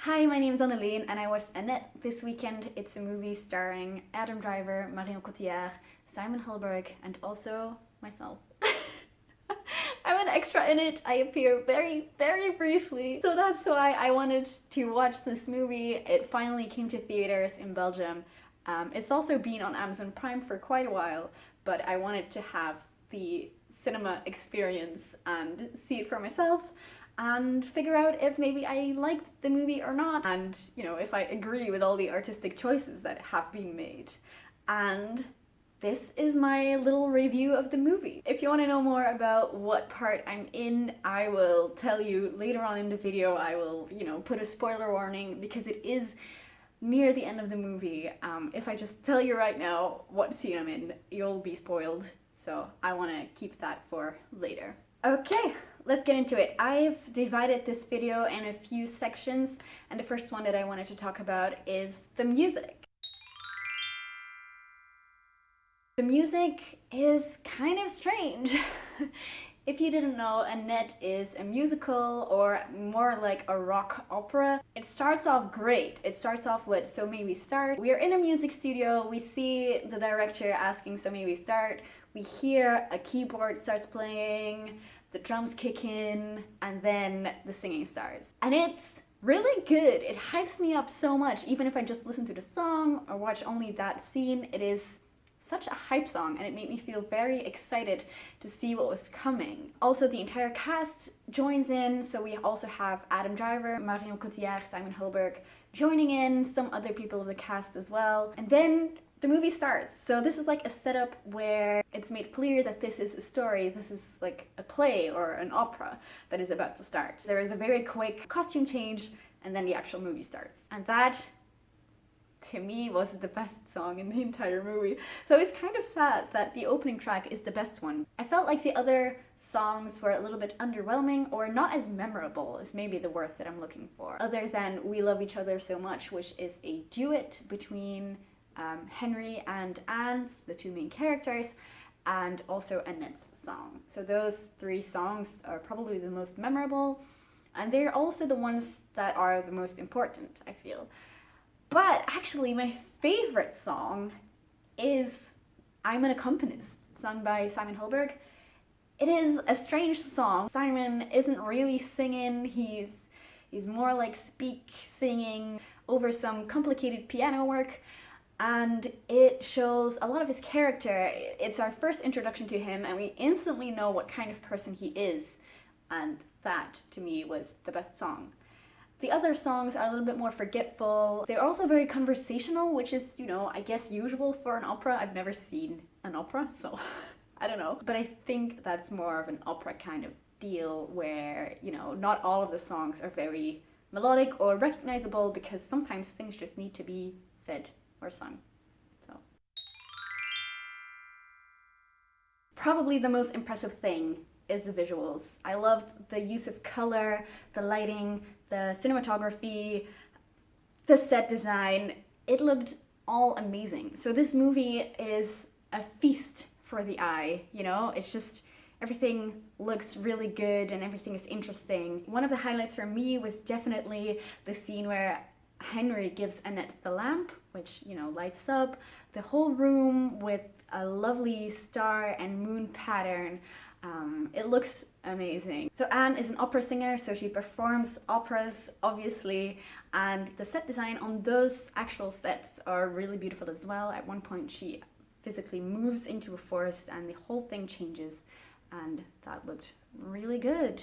Hi, my name is Anneleen and I watched Annette this weekend. It's a movie starring Adam Driver, Marion Cotillard, Simon Helberg, and also myself. I'm an extra in it. I appear very, very briefly. So that's why I wanted to watch this movie. It finally came to theaters in Belgium. It's also been on Amazon Prime for quite a while, but I wanted to have the cinema experience and see it for myself and figure out if maybe I liked the movie or not, and if I agree with all the artistic choices that have been made. And this is my little review of the movie. If you want to know more about what part I'm in, I will tell you later on in the video. I will, put a spoiler warning because it is near the end of the movie. If I just tell you right now what scene I'm in, you'll be spoiled. So I want to keep that for later. Okay, let's get into it. I've divided this video in a few sections, and the first one that I wanted to talk about is the music. The music is kind of strange. If you didn't know, Annette is a musical, or more like a rock opera. It starts off great. It starts off with "So May We Start." We are in a music studio. We see the director asking "So May We Start." We hear a keyboard starts playing, the drums kick in, and then the singing starts. And it's really good. It hypes me up so much. Even if I just listen to the song or watch only that scene, it is such a hype song, and it made me feel very excited to see what was coming. Also, the entire cast joins in, so we also have Adam Driver, Marion Cotillard, Simon Helberg joining in, some other people of the cast as well. And then the movie starts. So this is like a setup where it's made clear that this is a story, this is like a play or an opera that is about to start. There is a very quick costume change, and then the actual movie starts. And that, to me, was the best song in the entire movie. So it's kind of sad that the opening track is the best one. I felt like the other songs were a little bit underwhelming, or not as memorable is maybe the word that I'm looking for. Other than "We Love Each Other So Much," which is a duet between Henry and Anne, the two main characters, and also Annette's song. So those three songs are probably the most memorable, and they're also the ones that are the most important, I feel. But actually, my favorite song is "I'm an Accompanist," sung by Simon Helberg. It is a strange song. Simon isn't really singing, he's more like singing over some complicated piano work, and it shows a lot of his character. It's our first introduction to him, and we instantly know what kind of person he is, and that, to me, was the best song. The other songs are a little bit more forgetful. They're also very conversational, which is, I guess usual for an opera. I've never seen an opera, so I don't know. But I think that's more of an opera kind of deal where, not all of the songs are very melodic or recognizable, because sometimes things just need to be said or sung. So probably the most impressive thing is the visuals. I loved the use of color, the lighting, the cinematography, the set design. It looked all amazing. So this movie is a feast for the eye, It's just, everything looks really good and everything is interesting. One of the highlights for me was definitely the scene where Henry gives Annette the lamp, which, lights up the whole room with a lovely star and moon pattern. It looks amazing. So Anne is an opera singer, so she performs operas, obviously, and the set design on those actual sets are really beautiful as well. At one point she physically moves into a forest and the whole thing changes, and that looked really good.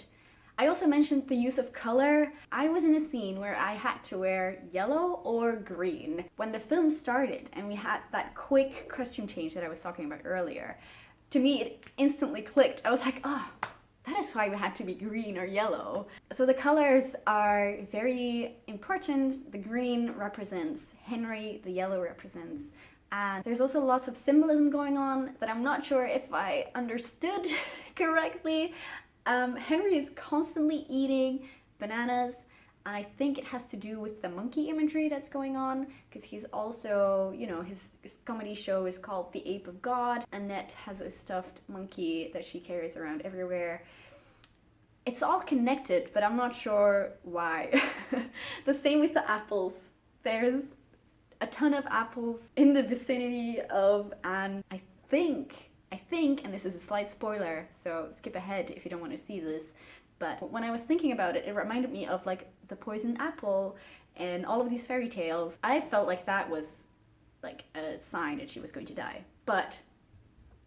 I also mentioned the use of color. I was in a scene where I had to wear yellow or green. When the film started and we had that quick costume change that I was talking about earlier, to me it instantly clicked. I was like, oh, that is why we had to be green or yellow. So the colors are very important. The green represents Henry, the yellow represents Anne. There's also lots of symbolism going on that I'm not sure if I understood correctly. Henry is constantly eating bananas, and I think it has to do with the monkey imagery that's going on, because he's also, his comedy show is called The Ape of God. Annette has a stuffed monkey that she carries around everywhere. It's all connected, but I'm not sure why. The same with the apples. There's a ton of apples in the vicinity of Anne. I think, and this is a slight spoiler, so skip ahead if you don't want to see this, but when I was thinking about it, it reminded me of like the poisoned apple and all of these fairy tales. I felt like that was like a sign that she was going to die, but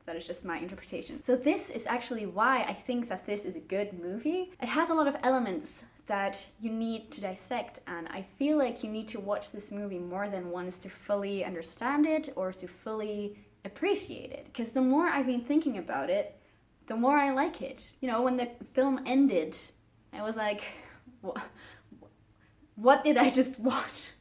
that is just my interpretation. So this is actually why I think that this is a good movie. It has a lot of elements that you need to dissect, and I feel like you need to watch this movie more than once to fully understand it or to fully appreciate it. Because the more I've been thinking about it, the more I like it. You know, when the film ended, I was like, what did I just watch?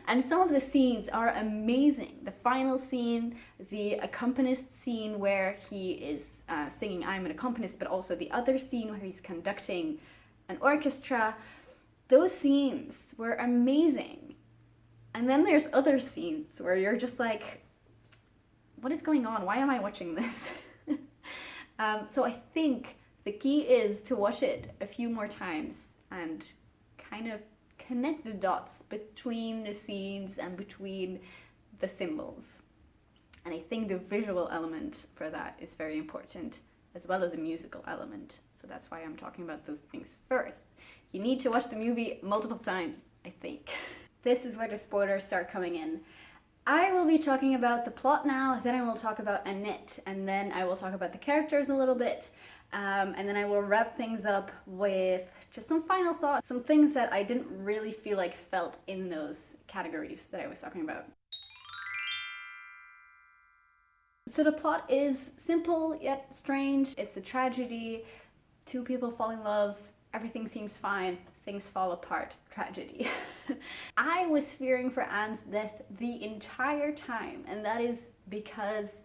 And some of the scenes are amazing. The final scene, the accompanist scene where he is singing I'm an accompanist, but also the other scene where he's conducting an orchestra, those scenes were amazing. And then there's other scenes where you're just like, what is going on? Why am I watching this? So I think the key is to watch it a few more times and kind of connect the dots between the scenes and between the symbols. And I think the visual element for that is very important, as well as a musical element. So that's why I'm talking about those things first. You need to watch the movie multiple times, I think. This is where the spoilers start coming in. I will be talking about the plot now, then I will talk about Annette, and then I will talk about the characters a little bit, and then I will wrap things up with just some final thoughts, some things that I didn't really feel like felt in those categories that I was talking about. So the plot is simple yet strange. It's a tragedy. Two people fall in love, everything seems fine, things fall apart, tragedy. I was fearing for Anne's death the entire time, and that is because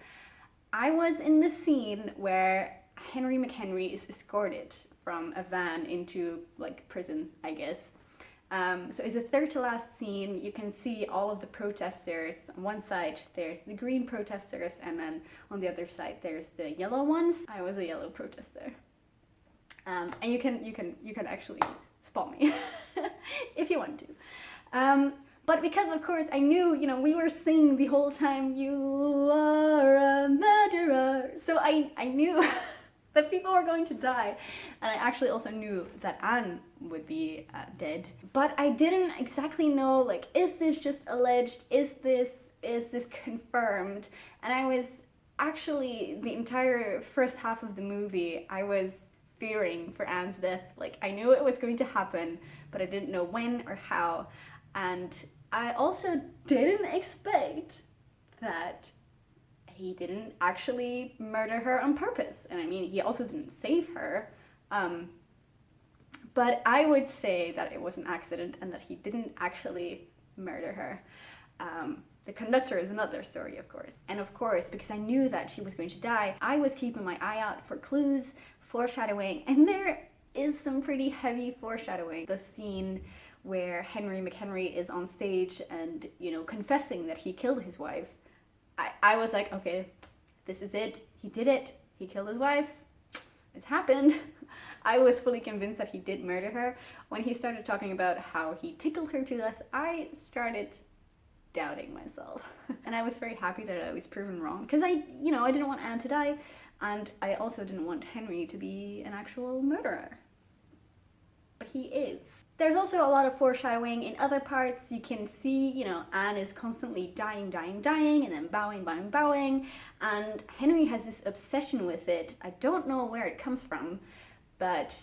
I was in the scene where Henry McHenry is escorted from a van into like prison, I guess. So it's the third to last scene. You can see all of the protesters. On one side there's the green protesters, and then on the other side there's the yellow ones. I was a yellow protester. And you can actually spot me if you want to. But because of course I knew, you know, we were singing the whole time, you are a murderer. So I knew that people were going to die. And I actually also knew that Anne would be dead. But I didn't exactly know, like, is this just alleged? Is this confirmed? And I was actually, the entire first half of the movie, I was fearing for Anne's death. Like, I knew it was going to happen, but I didn't know when or how. And I also didn't expect that he didn't actually murder her on purpose. And I mean, he also didn't save her. But I would say that it was an accident and that he didn't actually murder her. The conductor is another story, of course. And of course, because I knew that she was going to die, I was keeping my eye out for clues, foreshadowing, and there is some pretty heavy foreshadowing. The scene where Henry McHenry is on stage and, you know, confessing that he killed his wife. I was like, okay, this is it. He did it. He killed his wife. It's happened. I was fully convinced that he did murder her. When he started talking about how he tickled her to death, I started doubting myself. And I was very happy that I was proven wrong, because I didn't want Anne to die, and I also didn't want Henry to be an actual murderer. But he is. There's also a lot of foreshadowing in other parts. You can see, you know, Anne is constantly dying, and then bowing, and Henry has this obsession with it. I don't know where it comes from, but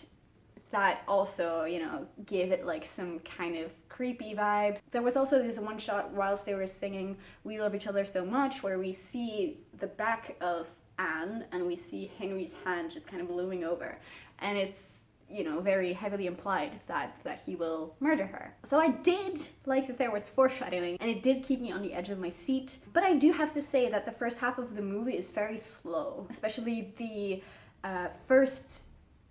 that also, you know, gave it like some kind of creepy vibes. There was also this one shot whilst they were singing We Love Each Other So Much, where we see the back of Anne and we see Henry's hand just kind of looming over, and it's, you know, very heavily implied that he will murder her. So I did like that there was foreshadowing, and it did keep me on the edge of my seat. But I do have to say that the first half of the movie is very slow, especially the first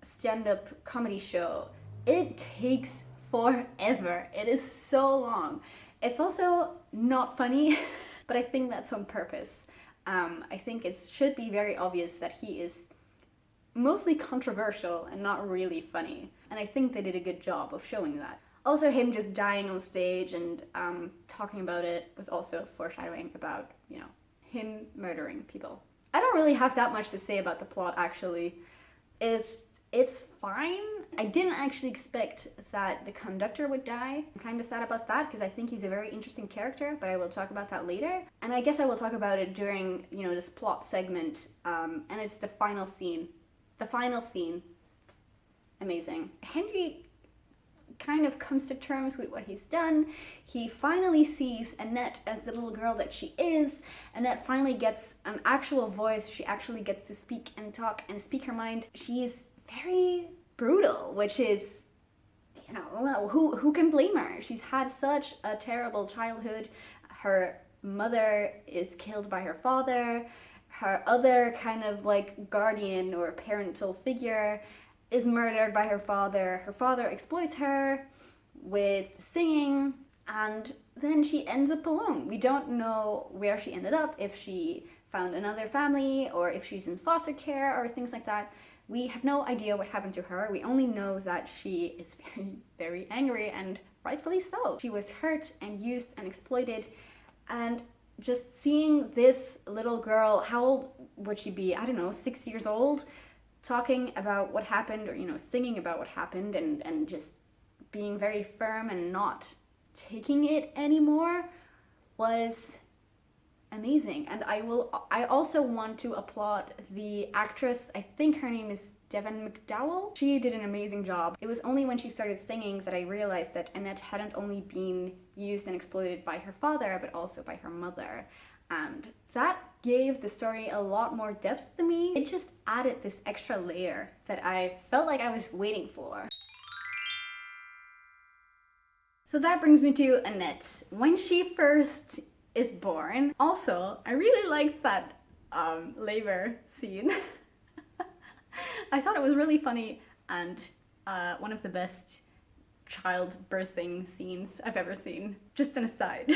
stand-up comedy show. It takes forever. It is so long. It's also not funny, but I think that's on purpose. I think it should be very obvious that he is mostly controversial and not really funny. And I think they did a good job of showing that. Also, him just dying on stage and talking about it was also foreshadowing about, you know, him murdering people. I don't really have that much to say about the plot, actually. It's fine. I didn't actually expect that the conductor would die. I'm kind of sad about that because I think he's a very interesting character, but I will talk about that later. And I guess I will talk about it during, you know, this plot segment, and it's the final scene. The final scene, amazing. Henry kind of comes to terms with what he's done. He finally sees Annette as the little girl that she is. Annette finally gets an actual voice. She actually gets to speak and talk and speak her mind. She's very brutal, which is, you know, who can blame her? She's had such a terrible childhood. Her mother is killed by her father. Her other kind of like guardian or parental figure is murdered by her father. Her father exploits her with singing, and then she ends up alone. We don't know where she ended up, if she found another family or if she's in foster care or things like that. We have no idea what happened to her. We only know that she is very, very angry, and rightfully so. She was hurt and used and exploited, and just seeing this little girl, how old would she be? I don't know, 6 years old, talking about what happened, or, you know, singing about what happened, and just being very firm and not taking it anymore was amazing. And I also want to applaud the actress. I think her name is Devon McDowell. She did an amazing job. It was only when she started singing that I realized that Annette hadn't only been used and exploited by her father, but also by her mother. And that gave the story a lot more depth to me. It just added this extra layer that I felt like I was waiting for. So that brings me to Annette. When she first is born. Also, I really liked that labor scene. I thought it was really funny and one of the best child birthing scenes I've ever seen. Just an aside.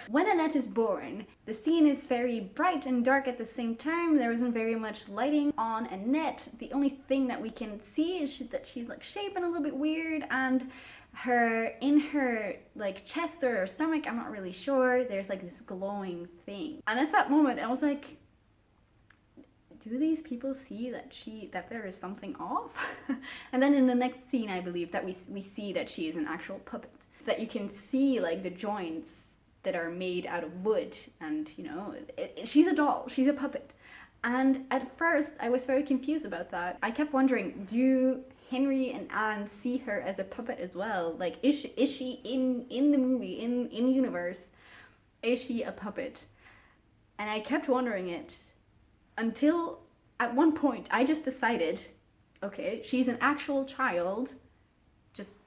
When Annette is born, the scene is very bright and dark at the same time. There isn't very much lighting on Annette. The only thing that we can see is that she's like shaping a little bit weird, and in her like chest or her stomach, I'm not really sure, there's like this glowing thing. And at that moment I was like, do these people see that there is something off? And then in the next scene, I believe that we see that she is an actual puppet, that you can see like the joints that are made out of wood, and you know, she's a doll, she's a puppet. And at first I was very confused about that. I kept wondering, do Henry and Anne see her as a puppet as well? Like, is she in the movie, in universe, is she a puppet? And I kept wondering it until at one point I just decided, okay, she's an actual child,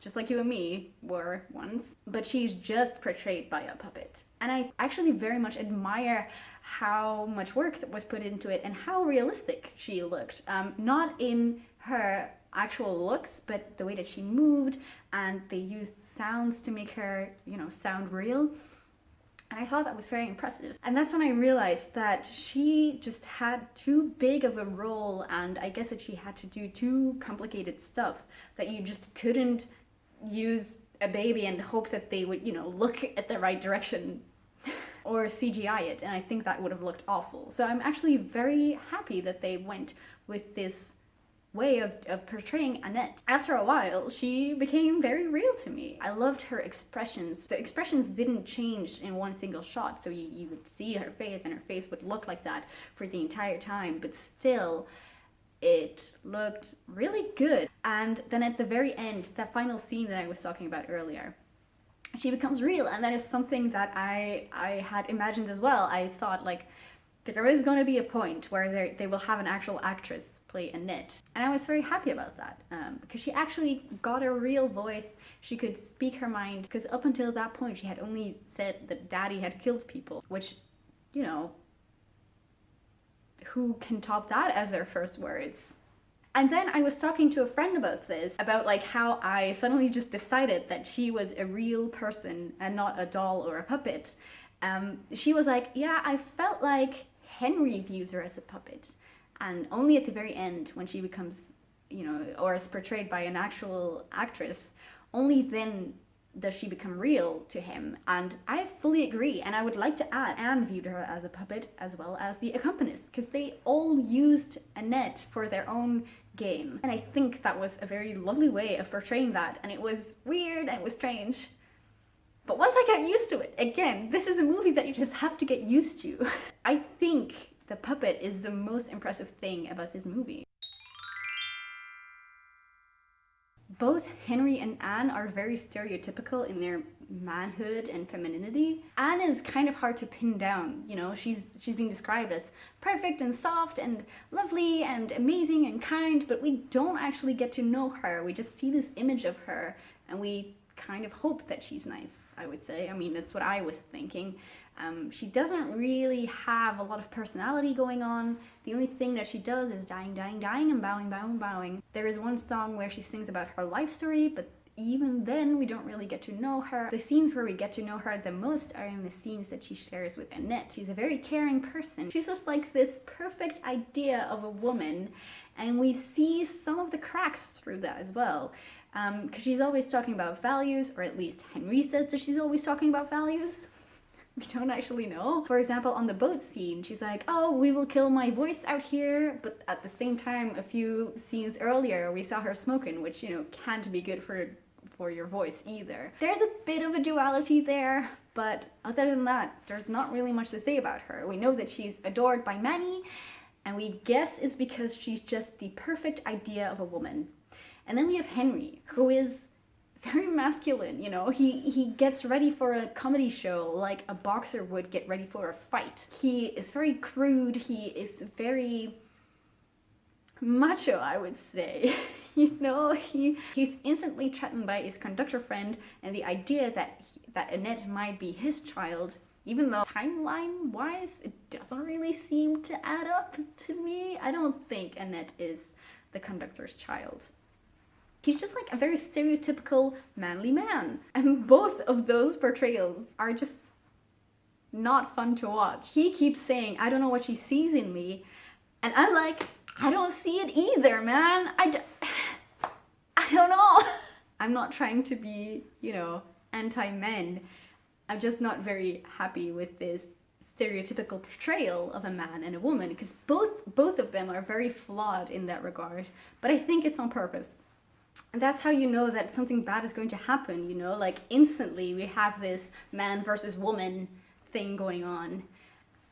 just like you and me were once, but she's just portrayed by a puppet. And I actually very much admire how much work that was put into it and how realistic she looked. Not in her actual looks, but the way that she moved, and they used sounds to make her, you know, sound real. And I thought that was very impressive. And that's when I realized that she just had too big of a role, and I guess that she had to do too complicated stuff, that you just couldn't use a baby and hope that they would, you know, look at the right direction or CGI it. And I think that would have looked awful. So I'm actually very happy that they went with this way of portraying Annette. After a while, she became very real to me. I loved her expressions. The expressions didn't change in one single shot, so you would see her face and her face would look like that for the entire time, but still it looked really good. And then at the very end, that final scene that I was talking about earlier, she becomes real, and that is something that I had imagined as well. I thought, like, there is going to be a point where they will have an actual actress play Annette, and I was very happy about that, because she actually got a real voice. She could speak her mind, because up until that point she had only said that Daddy had killed people, which, you know, who can top that as their first words? And then I was talking to a friend about this, about like how I suddenly just decided that she was a real person and not a doll or a puppet. She was like, yeah, I felt like Henry views her as a puppet. And only at the very end, when she becomes, or is portrayed by an actual actress, only then does she become real to him. And I fully agree, and I would like to add, Anne viewed her as a puppet as well as the accompanist, because they all used Annette for their own game. And I think that was a very lovely way of portraying that, and it was weird and it was strange. But once I got used to it, again, this is a movie that you just have to get used to. I think the puppet is the most impressive thing about this movie. Both Henry and Anne are very stereotypical in their manhood and femininity. Anne is kind of hard to pin down, she's being described as perfect and soft and lovely and amazing and kind, but we don't actually get to know her. We just see this image of her and we kind of hope that she's nice, I would say. I mean, that's what I was thinking. She doesn't really have a lot of personality going on. The only thing that she does is dying, dying, dying, and bowing, bowing, bowing. There is one song where she sings about her life story, but even then we don't really get to know her. The scenes where we get to know her the most are in the scenes that she shares with Annette. She's a very caring person. She's just like this perfect idea of a woman, and we see some of the cracks through that as well. Because she's always talking about values, or at least Henry says that she's always talking about values. We don't actually know. For example, on the boat scene, she's like, oh, we will kill my voice out here. But at the same time, a few scenes earlier, we saw her smoking, which, can't be good for your voice either. There's a bit of a duality there, but other than that, there's not really much to say about her. We know that she's adored by many, and we guess it's because she's just the perfect idea of a woman. And then we have Henry, who is very masculine, he gets ready for a comedy show like a boxer would get ready for a fight. He is very crude, he is very macho, I would say. He's instantly threatened by his conductor friend, and the idea that Annette might be his child, even though timeline wise it doesn't really seem to add up to me. I don't think Annette is the conductor's child. He's just like a very stereotypical manly man. And both of those portrayals are just not fun to watch. He keeps saying, I don't know what she sees in me. And I'm like, I don't see it either, man. I don't know. I'm not trying to be, anti-men. I'm just not very happy with this stereotypical portrayal of a man and a woman, because both of them are very flawed in that regard. But I think it's on purpose. And that's how you know that something bad is going to happen, like instantly we have this man versus woman thing going on.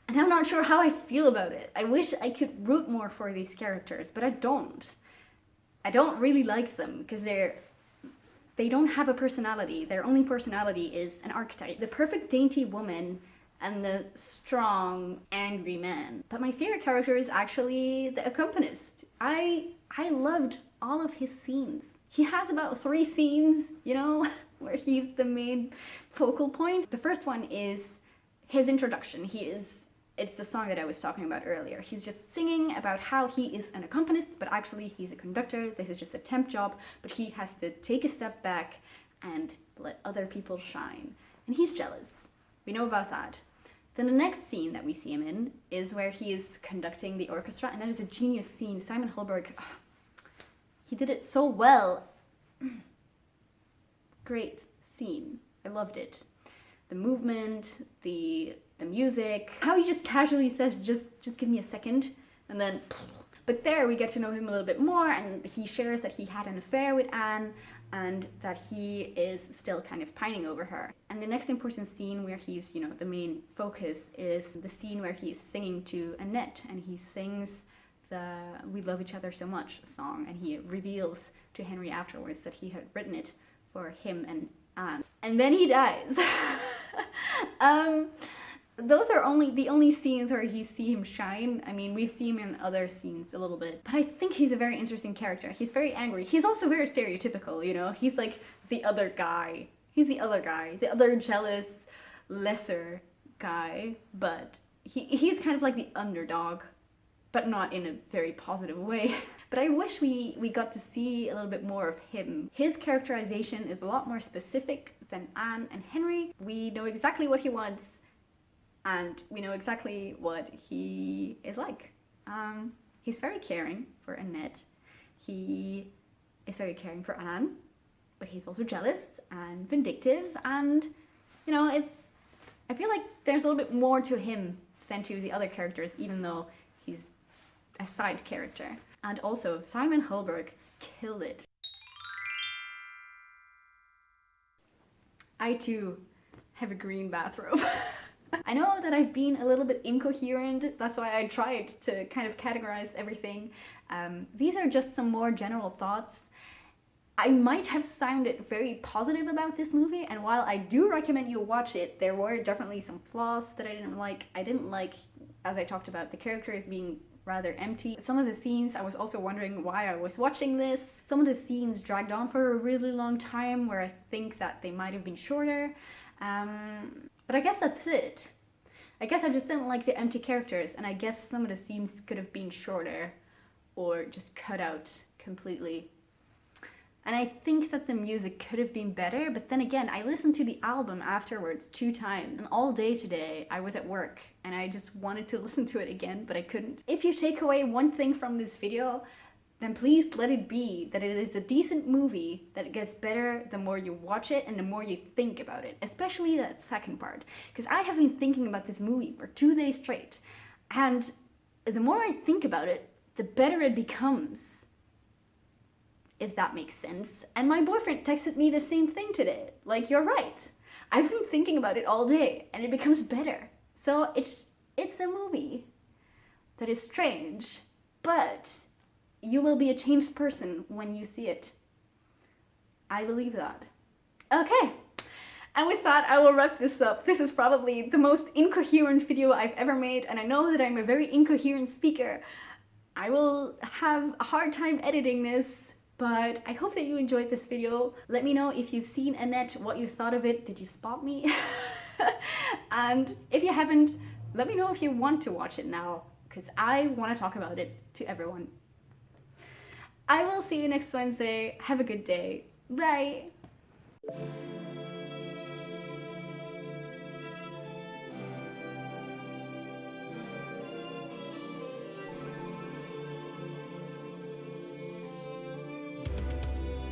And I'm not sure how I feel about it. I wish I could root more for these characters, but I don't. I don't really like them because they don't have a personality. Their only personality is an archetype. The perfect dainty woman and the strong, angry man. But my favorite character is actually the accompanist. I loved all of his scenes. He has about 3 scenes, where he's the main focal point. The first one is his introduction. It's the song that I was talking about earlier. He's just singing about how he is an accompanist, but actually he's a conductor. This is just a temp job, but he has to take a step back and let other people shine. And he's jealous. We know about that. Then the next scene that we see him in is where he is conducting the orchestra, and that is a genius scene. Simon Helberg, he did it so well. Great scene. I loved it. The movement, the music, how he just casually says, just give me a second, and then, but there we get to know him a little bit more, and he shares that he had an affair with Anne, and that he is still kind of pining over her. And the next important scene where he's, the main focus is the scene where he's singing to Annette, and he sings the We Love Each Other So Much song, and he reveals to Henry afterwards that he had written it for him and Anne. And then he dies. Those are the only scenes where you see him shine. I mean, we've seen him in other scenes a little bit, but I think he's a very interesting character. He's very angry. He's also very stereotypical, He's like the other guy. He's the other guy, the other jealous, lesser guy, but he's kind of like the underdog, but not in a very positive way. But I wish we got to see a little bit more of him. His characterization is a lot more specific than Anne and Henry. We know exactly what he wants, and we know exactly what he is like. He's very caring for Annette. He is very caring for Anne, but he's also jealous and vindictive, and you know, I feel like there's a little bit more to him than to the other characters, even though he's a side character. And also, Simon Helberg killed it. I too have a green bathrobe. I know that I've been a little bit incoherent, that's why I tried to kind of categorize everything. These are just some more general thoughts. I might have sounded very positive about this movie, and while I do recommend you watch it, there were definitely some flaws that I didn't like. I didn't like, as I talked about, the characters being rather empty. Some of the scenes, I was also wondering why I was watching this. Some of the scenes dragged on for a really long time, where I think that they might have been shorter. But I guess that's it. I guess I just didn't like the empty characters, and I guess some of the scenes could have been shorter or just cut out completely. And I think that the music could have been better, but then again, I listened to the album afterwards 2 times, and all day today I was at work and I just wanted to listen to it again, but I couldn't. If you take away one thing from this video, then please let it be that it is a decent movie that gets better the more you watch it and the more you think about it, especially that second part, because I have been thinking about this movie for 2 days straight, and the more I think about it, the better it becomes. If that makes sense. And my boyfriend texted me the same thing today. Like, you're right. I've been thinking about it all day and it becomes better. So it's a movie that is strange, but you will be a changed person when you see it. I believe that. Okay. And with that, I will wrap this up. This is probably the most incoherent video I've ever made, and I know that I'm a very incoherent speaker. I will have a hard time editing this, but I hope that you enjoyed this video. Let me know if you've seen Annette, what you thought of it. Did you spot me? And if you haven't, let me know if you want to watch it now, because I want to talk about it to everyone. I will see you next Wednesday. Have a good day. Bye!